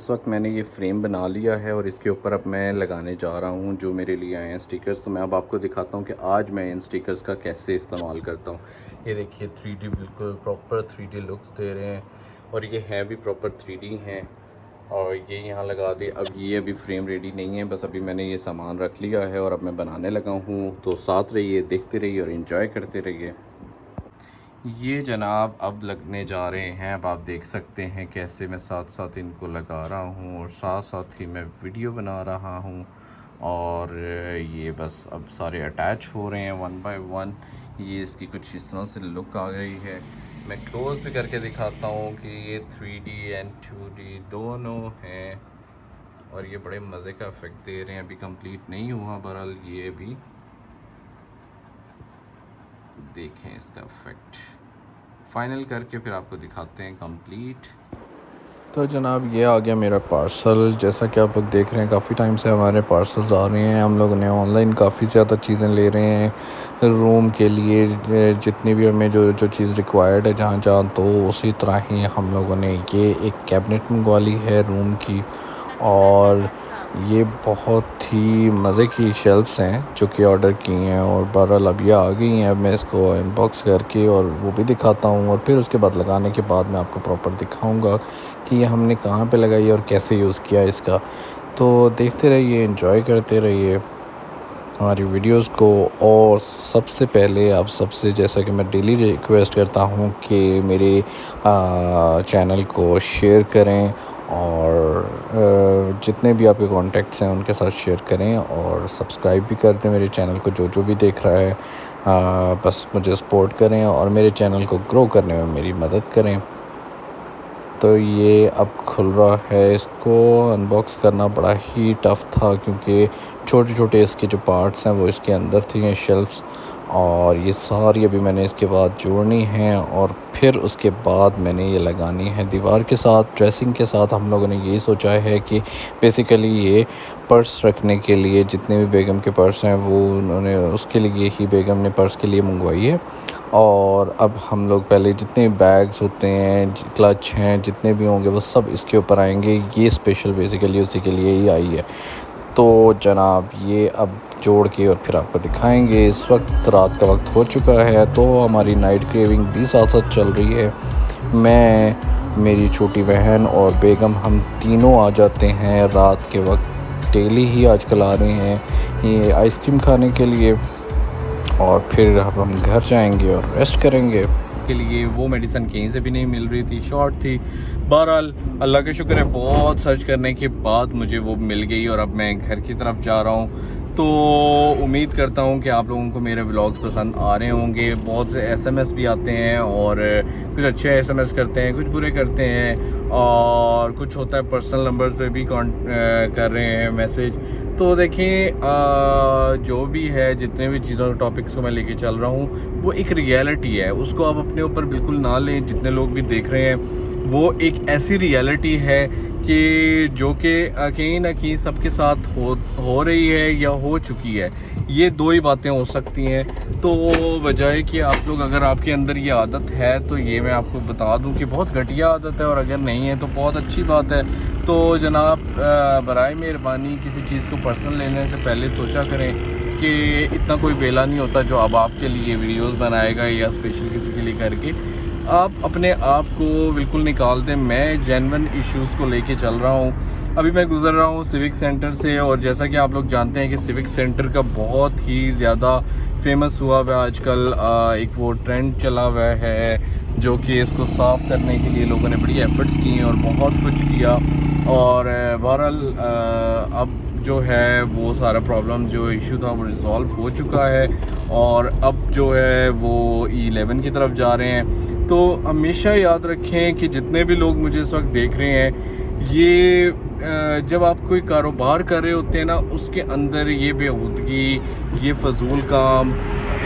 इस वक्त मैंने ये फ्रेम बना लिया है और इसके ऊपर अब मैं लगाने जा रहा हूँ जो मेरे लिए आए हैं स्टिकर्स। तो मैं अब आपको दिखाता हूँ कि आज मैं इन स्टिकर्स का कैसे इस्तेमाल करता हूँ। ये देखिए 3D बिल्कुल प्रॉपर 3D लुक्स दे रहे हैं और ये हैं भी प्रॉपर 3D हैं। और ये यहाँ लगा दे। अब ये अभी फ्रेम रेडी नहीं है, बस अभी मैंने ये सामान रख लिया है और अब मैं बनाने लगा हूँ। तो साथ रहिए, देखते रहिए और इन्जॉय करते रहिए। ये जनाब अब लगने जा रहे हैं। अब आप देख सकते हैं कैसे मैं साथ साथ इनको लगा रहा हूँ और साथ साथ ही मैं वीडियो बना रहा हूँ। और ये बस अब सारे अटैच हो रहे हैं वन बाय वन। ये इसकी कुछ इस तरह से लुक आ गई है। मैं क्लोज भी करके दिखाता हूँ कि ये 3D एंड 2D दोनों हैं और ये बड़े मज़े का इफ़ेक्ट दे रहे हैं। अभी कंप्लीट नहीं हुआ, बहरहाल ये भी देखें इसका इफ़ेक्ट फाइनल करके फिर आपको दिखाते हैं कंप्लीट। तो जनाब ये आ गया मेरा पार्सल। जैसा कि आप लोग देख रहे हैं काफ़ी टाइम से हमारे पार्सल्स आ रहे हैं। हम लोगों ने ऑनलाइन काफ़ी ज़्यादा चीज़ें ले रहे हैं रूम के लिए, जितनी भी हमें जो जो चीज़ रिक्वायर्ड है जहाँ जहाँ, तो उसी तरह ही हम लोगों ने ये एक कैबिनेट मंगवा ली है रूम की। और ये बहुत ही मज़े की शेल्फ्स हैं जो कि ऑर्डर की हैं और बहरहाल अब ये आ गई हैं। अब मैं इसको अनबॉक्स करके और वो भी दिखाता हूँ और फिर उसके बाद लगाने के बाद मैं आपको प्रॉपर दिखाऊंगा कि ये हमने कहाँ पे लगाई और कैसे यूज़ किया इसका। तो देखते रहिए, एंजॉय करते रहिए हमारी वीडियोस को। और सबसे पहले आप सबसे, जैसा कि मैं डेली रिक्वेस्ट करता हूँ कि मेरे चैनल को शेयर करें और जितने भी आपके कॉन्टैक्ट्स हैं उनके साथ शेयर करें और सब्सक्राइब भी कर दें मेरे चैनल को। जो भी देख रहा है बस मुझे सपोर्ट करें और मेरे चैनल को ग्रो करने में मेरी मदद करें। तो ये अब खुल रहा है। इसको अनबॉक्स करना बड़ा ही टफ़ था क्योंकि छोटे छोटे इसके जो पार्ट्स हैं वो इसके अंदर थी हैं शेल्फ्स, और ये सारी अभी मैंने इसके बाद जोड़नी है और फिर उसके बाद मैंने ये लगानी है दीवार के साथ, ड्रेसिंग के साथ। हम लोगों ने यही सोचा है कि बेसिकली ये पर्स रखने के लिए, जितने भी बेगम के पर्स हैं वो उन्होंने उसके लिए ही बेगम ने पर्स के लिए मंगवाई है। और अब हम लोग पहले जितने बैग्स होते हैं, क्लच हैं, जितने भी होंगे वो सब इसके ऊपर आएंगे। ये स्पेशल बेसिकली उसी के लिए ही आई है। तो जनाब ये अब जोड़ के और फिर आपको दिखाएंगे। इस वक्त रात का वक्त हो चुका है तो हमारी नाइट क्रेविंग भी साथ साथ चल रही है। मैं, मेरी छोटी बहन और बेगम, हम तीनों आ जाते हैं रात के वक्त। डेली ही आजकल आ रहे हैं ये आइसक्रीम खाने के लिए और फिर अब हम घर जाएंगे और रेस्ट करेंगे। के लिए वो मेडिसिन कहीं से भी नहीं मिल रही थी, शॉर्ट थी। बहरहाल अल्लाह का शुक्र है, बहुत सर्च करने के बाद मुझे वो मिल गई और अब मैं घर की तरफ जा रहा हूँ। तो उम्मीद करता हूँ कि आप लोगों को मेरे व्लॉग्स पसंद आ रहे होंगे। बहुत से एसएमएस भी आते हैं और कुछ अच्छे एसएमएस करते हैं, कुछ बुरे करते हैं और कुछ होता है पर्सनल नंबर्स पे भी कर रहे हैं मैसेज। तो देखें जो भी है, जितने भी चीज़ों टॉपिक्स को मैं लेके चल रहा हूँ वो एक रियलिटी है, उसको आप अपने ऊपर बिल्कुल ना लें। जितने लोग भी देख रहे हैं वो एक ऐसी रियलिटी है कि जो कि कहीं ना कहीं सबके साथ हो रही है या हो चुकी है। ये दो ही बातें हो सकती हैं। तो बजाय कि आप लोग, अगर आपके अंदर ये आदत है तो ये मैं आपको बता दूं कि बहुत घटिया आदत है, और अगर नहीं है तो बहुत अच्छी बात है। तो जनाब बराए मेहरबानी किसी चीज़ को पर्सनल लेने से पहले सोचा करें कि इतना कोई बेला नहीं होता जो अब आपके लिए वीडियोस बनाएगा या स्पेशल किसी के लिए करके। आप अपने आप को बिल्कुल निकाल दें। मैं जेन्युइन इश्यूज़ को लेके चल रहा हूँ। अभी मैं गुज़र रहा हूँ सिविक सेंटर से, और जैसा कि आप लोग जानते हैं कि सिविक सेंटर का बहुत ही ज़्यादा फेमस हुआ हुआ है आजकल। एक वो ट्रेंड चला हुआ है जो कि इसको साफ़ करने के लिए लोगों ने बड़ी एफ़र्ट्स की हैं और बहुत कुछ किया। और बहरहाल अब जो है वो सारा प्रॉब्लम जो इशू था वो रिज़ॉल्व हो चुका है और अब जो है वो E11 की तरफ जा रहे हैं। तो हमेशा याद रखें कि जितने भी लोग मुझे इस वक्त देख रहे हैं, ये जब आप कोई कारोबार कर रहे होते हैं ना, उसके अंदर ये बेहूदगी, ये फजूल काम,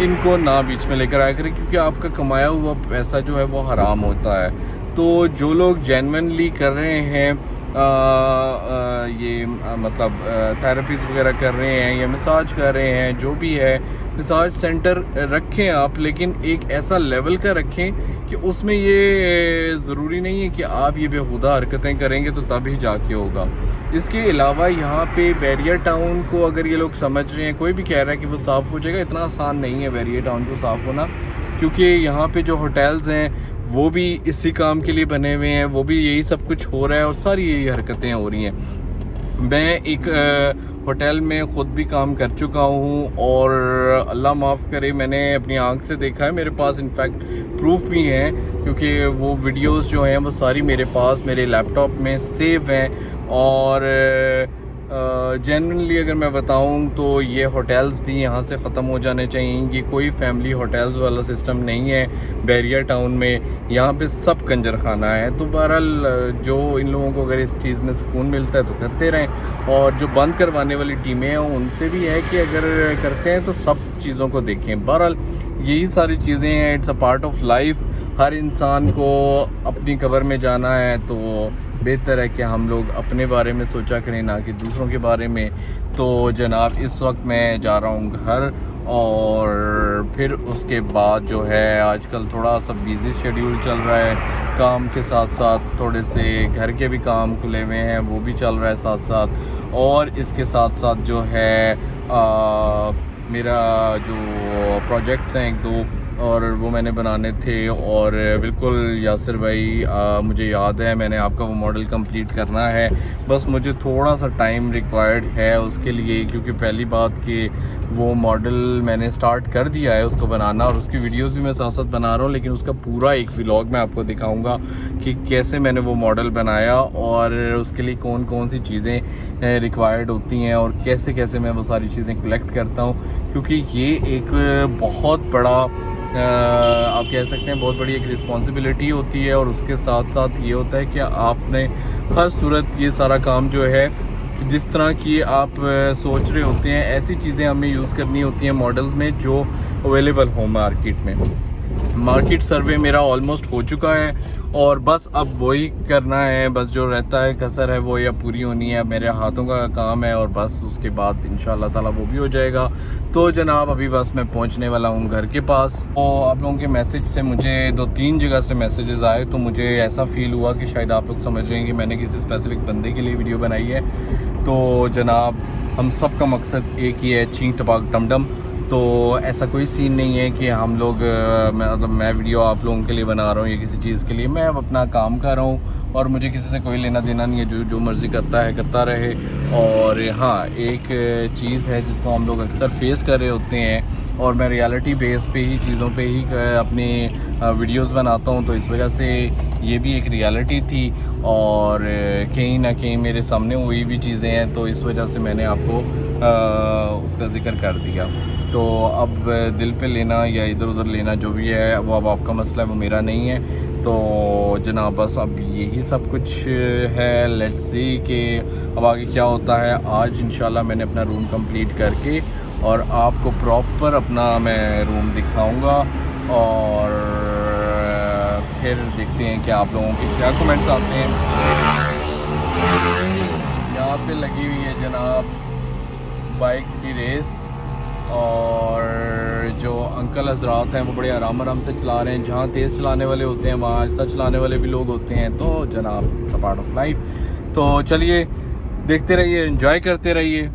इनको ना बीच में लेकर आया करें, क्योंकि आपका कमाया हुआ पैसा जो है वो हराम होता है। तो जो लोग जेन्युइनली कर रहे हैं ये मतलब थेरेपीज़ वगैरह कर रहे हैं या मसाज कर रहे हैं, जो भी है, मसाज सेंटर रखें आप, लेकिन एक ऐसा लेवल का रखें कि उसमें ये ज़रूरी नहीं है कि आप ये बेहुदा हरकतें करेंगे तो तब ही जाके होगा। इसके अलावा यहाँ पे बैरियर टाउन को अगर ये लोग समझ रहे हैं, कोई भी कह रहा है कि वो साफ़ हो जाएगा, इतना आसान नहीं है बैरियर टाउन को साफ़ होना, क्योंकि यहाँ पे जो होटल्स हैं वो भी इसी काम के लिए बने हुए हैं, वो भी यही सब कुछ हो रहा है और सारी यही हरकतें हो रही हैं। मैं एक होटल में ख़ुद भी काम कर चुका हूँ और अल्लाह माफ़ करे मैंने अपनी आंख से देखा है, मेरे पास इनफैक्ट प्रूफ भी हैं, क्योंकि वो वीडियोस जो हैं वो सारी मेरे पास मेरे लैपटॉप में सेव हैं। और जेन्युइनली अगर मैं बताऊं तो ये होटल्स भी यहाँ से ख़त्म हो जाने चाहिए। ये कोई फैमिली होटल्स वाला सिस्टम नहीं है बैरियर टाउन में, यहाँ पे सब कंजर खाना है। तो बहरहाल जो इन लोगों को अगर इस चीज़ में सुकून मिलता है तो करते रहें, और जो बंद करवाने वाली टीमें हैं उनसे भी है कि अगर करते हैं तो सब चीज़ों को देखें। बहरहाल यही सारी चीज़ें हैं, it's a part of life. हर इंसान को अपनी कब्र में जाना है, तो बेहतर है कि हम लोग अपने बारे में सोचा करें ना कि दूसरों के बारे में। तो जनाब इस वक्त मैं जा रहा हूँ घर, और फिर उसके बाद जो है आजकल थोड़ा सा बिज़ी शेड्यूल चल रहा है, काम के साथ साथ थोड़े से घर के भी काम खुले हुए हैं, वो भी चल रहा है साथ साथ। और इसके साथ साथ जो है मेरा जो प्रोजेक्ट्स हैं एक दो, और वो मैंने बनाने थे। और बिल्कुल यासिर भाई मुझे याद है मैंने आपका वो मॉडल कंप्लीट करना है, बस मुझे थोड़ा सा टाइम रिक्वायर्ड है उसके लिए, क्योंकि पहली बात कि वो मॉडल मैंने स्टार्ट कर दिया है उसको बनाना, और उसकी वीडियोस भी मैं साथ साथ बना रहा हूँ, लेकिन उसका पूरा एक व्लॉग मैं आपको दिखाऊंगा कि कैसे मैंने वो मॉडल बनाया और उसके लिए कौन कौन सी चीज़ें रिक्वायर्ड होती हैं और कैसे कैसे मैं वो सारी चीज़ें कलेक्ट करता हूँ। क्योंकि ये एक बहुत बड़ा आप कह सकते हैं बहुत बड़ी एक रिस्पॉन्सिबिलिटी होती है, और उसके साथ साथ ये होता है कि आपने हर सूरत ये सारा काम जो है जिस तरह की आप सोच रहे होते हैं ऐसी चीज़ें हमें यूज़ करनी होती हैं मॉडल्स में जो अवेलेबल हो मार्केट में। मार्केट सर्वे मेरा ऑलमोस्ट हो चुका है, और बस अब वही करना है, बस जो रहता है कसर है वो या पूरी होनी है, मेरे हाथों का काम है, और बस उसके बाद इंशाल्लाह ताला वो भी हो जाएगा। तो जनाब अभी बस मैं पहुंचने वाला हूं घर के पास। तो आप लोगों के मैसेज से मुझे 2-3 जगह से मैसेजेस आए, तो मुझे ऐसा फ़ील हुआ कि शायद आप लोग समझ रहे हैं कि मैंने किसी स्पेसिफिक बंदे के लिए वीडियो बनाई है। तो जनाब हम सब का मकसद एक ही है, चींक टपाक डमडम। तो ऐसा कोई सीन नहीं है कि हम लोग मतलब मैं वीडियो आप लोगों के लिए बना रहा हूँ या किसी चीज़ के लिए, मैं अब अपना काम कर रहा हूँ और मुझे किसी से कोई लेना देना नहीं है, जो मर्ज़ी करता है करता रहे। और हाँ एक चीज़ है जिसको हम लोग अक्सर फेस कर रहे होते हैं, और मैं रियलिटी बेस पे ही चीज़ों पे ही अपनी वीडियोस बनाता हूँ, तो इस वजह से ये भी एक रियलिटी थी और कहीं ना कहीं मेरे सामने हुई भी चीज़ें हैं, तो इस वजह से मैंने आपको उसका ज़िक्र कर दिया। तो अब दिल पे लेना या इधर उधर लेना जो भी है वो अब आपका मसला है, वो मेरा नहीं है। तो जनाब बस अब यही सब कुछ है, लेट्स सी कि अब आगे क्या होता है। आज इंशाल्लाह मैंने अपना रूम कंप्लीट करके और आपको प्रॉपर अपना मैं रूम दिखाऊंगा, और फिर देखते हैं कि आप लोगों के क्या कमेंट्स आते हैं। यहाँ पे लगी हुई है जनाब बाइक्स की रेस, और जो अंकल हजरात हैं वो बड़े आराम से चला रहे हैं। जहाँ तेज़ चलाने वाले होते हैं वहाँ आहिस्ता चलाने वाले भी लोग होते हैं। तो जनाब it's a part of life. तो चलिए देखते रहिए, एंजॉय करते रहिए।